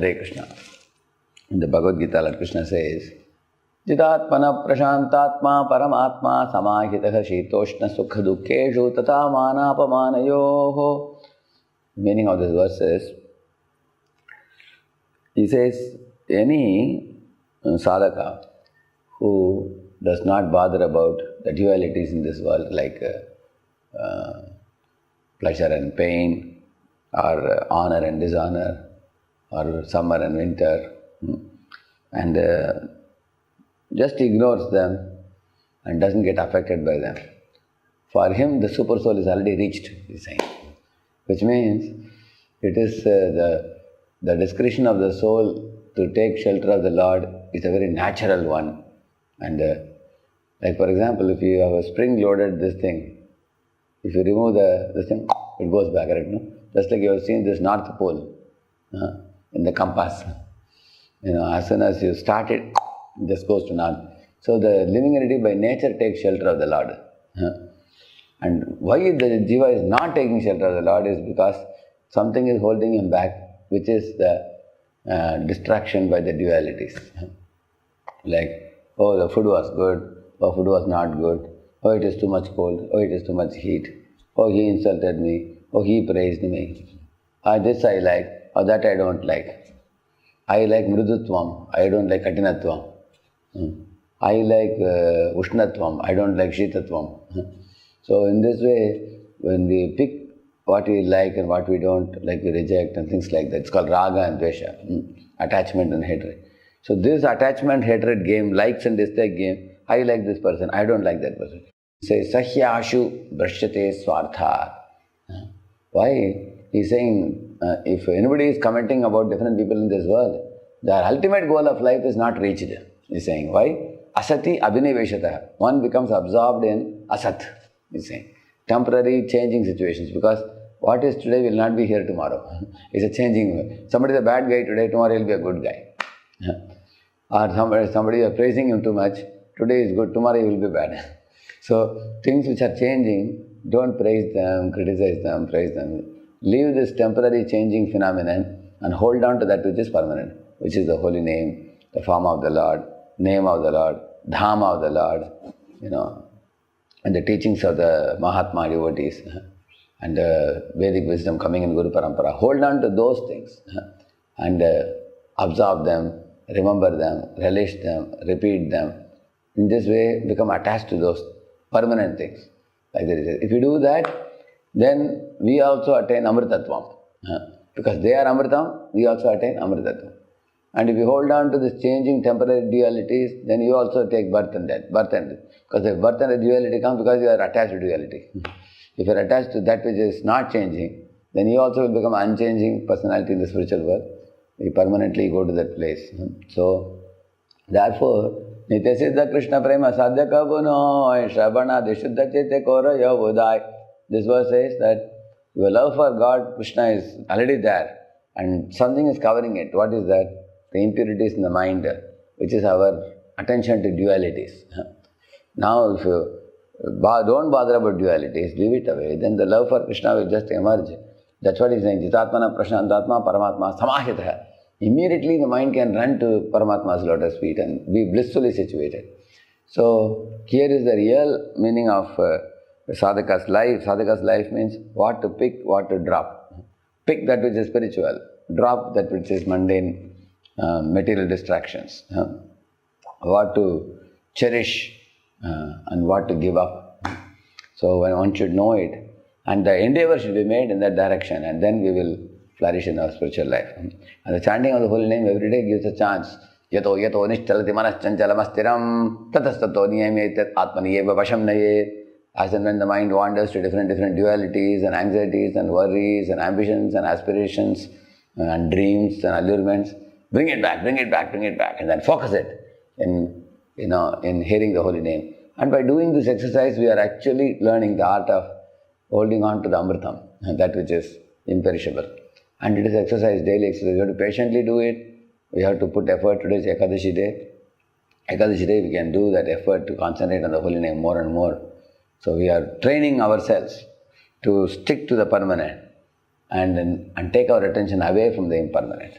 Hare Krishna. In the Bhagavad Gita, Lord Krishna says, Jitatmana prashantatma paramatma samahitaha shitoshna sukha dukkeshu tata manapamanayoho. Meaning of this verse is, he says, any sadhaka who does not bother about the dualities in this world like pleasure and pain, or honor and dishonor, or summer and winter, and just ignores them and doesn't get affected by them. For him, the super soul is already reached, he's saying. Which means it is the discretion of the soul to take shelter of the Lord is a very natural one. And like for example, if you have a spring-loaded this thing, if you remove this thing, it goes back, right? No? Just like you have seen this North Pole in the compass. As soon as you start it, it just goes to north. So the living entity by nature takes shelter of the Lord. And why the jiva is not taking shelter of the Lord is because something is holding him back, which is the distraction by the dualities. Like, oh, the food was good, or food was not good, oh, it is too much cold, oh, it is too much heat, oh, he insulted me, oh, he praised me, this I like, or that I don't like. I like mridutvam, I don't like katinatvam. I like ushnatvam, I don't like shitatvam. So in this way, when we pick what we like and what we don't like, we reject and things like that. It's called raga and dvesha, attachment and hatred. So this attachment, hatred game, likes and dislike game, I like this person, I don't like that person. Say, sahyashu brashyate swartha. Why? He's saying, if anybody is commenting about different people in this world, their ultimate goal of life is not reached. He's saying, why? Asati abhiniveshataha. One becomes absorbed in asat, he's saying. Temporary changing situations, because what is today will not be here tomorrow. It's a changing way. Somebody is a bad guy today, tomorrow he'll be a good guy. Or somebody is praising him too much, today is good, tomorrow he will be bad. So things which are changing, don't praise them, criticize them, praise them. Leave this temporary changing phenomenon and hold on to that which is permanent, which is the holy name, the form of the Lord, name of the Lord, Dhamma of the Lord, and the teachings of the Mahatma devotees, and Vedic wisdom coming in Guru Parampara. Hold on to those things and absorb them, remember them, relish them, repeat them. In this way, become attached to those permanent things. Like that. If you do that, then we also attain Amritatvam. Because they are Amritam, we also attain Amritatvam. And if you hold on to this changing temporary dualities, then you also take birth and death. Because if birth and duality comes, because you are attached to duality. If you are attached to that which is not changing, then you also will become unchanging personality in the spiritual world. You permanently go to that place. So, therefore, Nitya Siddha Krishna Prema Sadhya Kabuno Shrabana Dishuddha Chete Kora Yavudai. This verse says that your love for God, Krishna, is already there, and something is covering it. What is that? The impurities in the mind, which is our attention to dualities. Now, if you don't bother about dualities, leave it away, then the love for Krishna will just emerge. That's what he's saying. Jitatmana prashantatma paramatma samahitaha. Immediately the mind can run to Paramatma's lotus feet and be blissfully situated. So, here is the real meaning of sadhaka's life. Sadhaka's life means what to pick, what to drop. Pick that which is spiritual, drop that which is mundane, material distractions. What to cherish and what to give up. So, when one should know it, and the endeavor should be made in that direction, and then we will flourish in our spiritual life. And the chanting of the holy name every day gives a chance. Yato nishchalati manaschanchalamastheram tatastato niyametat atmaniyeva vasham nayet. As and when the mind wanders to different dualities and anxieties and worries and ambitions and aspirations and dreams and allurements, bring it back, and then focus it in hearing the holy name. And by doing this exercise, we are actually learning the art of holding on to the Amritam, that which is imperishable. And it is exercise, daily exercise. We have to patiently do it. We have to put effort. Today is Ekadashi day. Ekadashi day, we can do that effort to concentrate on the holy name more and more. So we are training ourselves to stick to the permanent and take our attention away from the impermanent.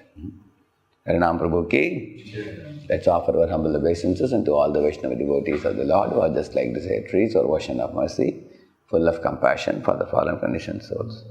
Harinam Prabhu ki. Let's offer our humble obeisances unto all the Vaishnava devotees of the Lord who are just like the sacred trees or ocean of mercy, full of compassion for the fallen conditioned souls.